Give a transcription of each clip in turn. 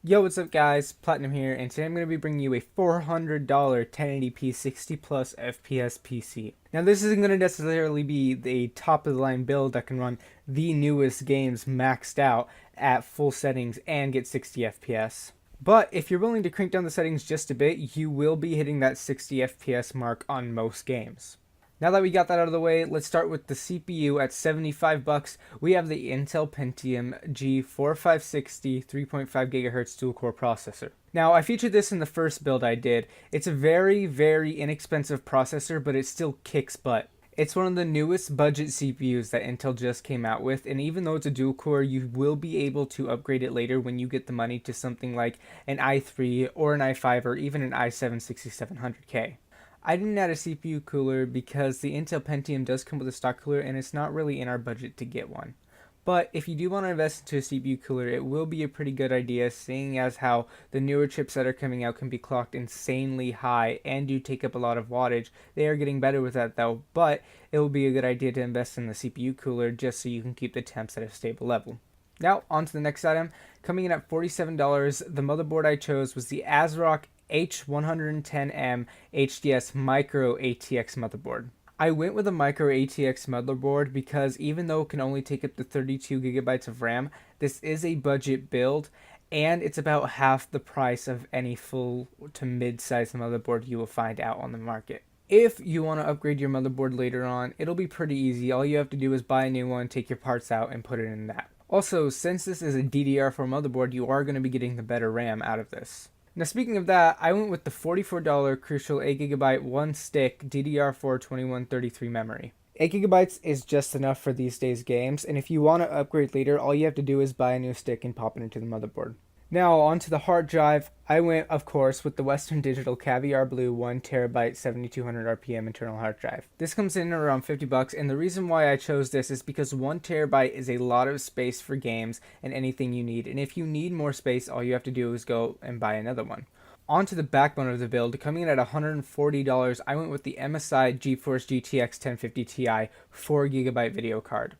Yo, what's up guys? Platinum here, and today I'm going to be bringing you a $400 1080p 60 plus FPS PC. Now this isn't going to necessarily be the top of the line build that can run the newest games maxed out at full settings and get 60 FPS. But if you're willing to crank down the settings just a bit, you will be hitting that 60 FPS mark on most games. Now that we got that out of the way, let's start with the CPU at 75 bucks. We have the Intel Pentium G4560 3.5 GHz dual-core processor. Now, I featured this in the first build I did. It's a very, very inexpensive processor, but it still kicks butt. It's one of the newest budget CPUs that Intel just came out with, and even though it's a dual core, you will be able to upgrade it later when you get the money to something like an i3 or an i5 or even an i7 6700K. I didn't add a CPU cooler because the Intel Pentium does come with a stock cooler and it's not really in our budget to get one. But if you do want to invest into a CPU cooler, it will be a pretty good idea, seeing as how the newer chips that are coming out can be clocked insanely high and do take up a lot of wattage. They are getting better with that though, but it will be a good idea to invest in the CPU cooler just so you can keep the temps at a stable level. Now, on to the next item. Coming in at $47, the motherboard I chose was the ASRock H110M HDS Micro ATX motherboard. I went with a Micro ATX motherboard because even though it can only take up to 32 gigabytes of RAM, this is a budget build and it's about half the price of any full to mid-size motherboard you will find out on the market. If you want to upgrade your motherboard later on, it'll be pretty easy. All you have to do is buy a new one, take your parts out, and put it in that. Also, since this is a DDR4 motherboard, you are going to be getting the better RAM out of this. Now speaking of that, I went with the $44 Crucial 8GB 1-stick DDR4 2133 memory. 8 GB is just enough for these days games, and if you want to upgrade later, all you have to do is buy a new stick and pop it into the motherboard. Now onto the hard drive. I went, of course, with the Western Digital Caviar Blue 1TB 7200 RPM internal hard drive. This comes in around 50 bucks, and the reason why I chose this is because 1TB is a lot of space for games and anything you need, and if you need more space, all you have to do is go and buy another one. Onto the backbone of the build, coming in at $140, I went with the MSI GeForce GTX 1050 Ti 4GB video card.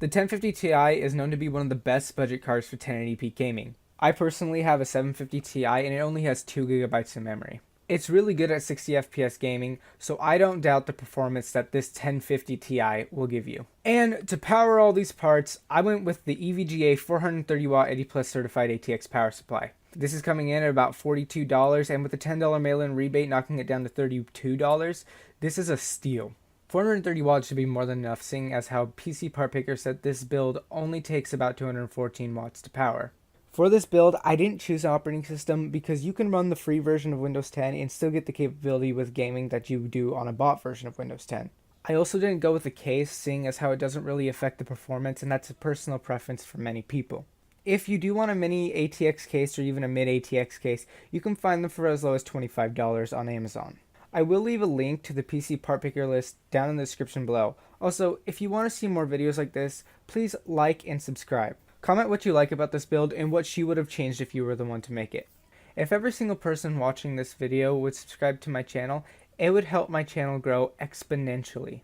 The 1050 Ti is known to be one of the best budget cards for 1080p gaming. I personally have a 750 Ti and it only has 2 gigabytes of memory. It's really good at 60 FPS gaming, so I don't doubt the performance that this 1050 Ti will give you. And to power all these parts, I went with the EVGA 430W 80 Plus certified ATX power supply. This is coming in at about $42, and with a $10 mail-in rebate knocking it down to $32, this is a steal. 430 watts should be more than enough, seeing as how PC Part Picker said this build only takes about 214 watts to power. For this build, I didn't choose an operating system because you can run the free version of Windows 10 and still get the capability with gaming that you do on a bought version of Windows 10. I also didn't go with a case, seeing as how it doesn't really affect the performance, and that's a personal preference for many people. If you do want a mini ATX case or even a mid ATX case, you can find them for as low as $25 on Amazon. I will leave a link to the PC Part Picker list down in the description below. Also, if you want to see more videos like this, please like and subscribe. Comment what you like about this build and what you would have changed if you were the one to make it. If every single person watching this video would subscribe to my channel, it would help my channel grow exponentially.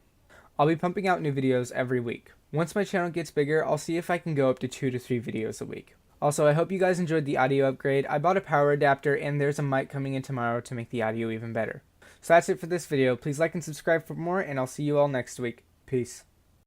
I'll be pumping out new videos every week. Once my channel gets bigger, I'll see if I can go up to 2 to 3 videos a week. Also, I hope you guys enjoyed the audio upgrade. I bought a power adapter and there's a mic coming in tomorrow to make the audio even better. So that's it for this video. Please like and subscribe for more, and I'll see you all next week. Peace.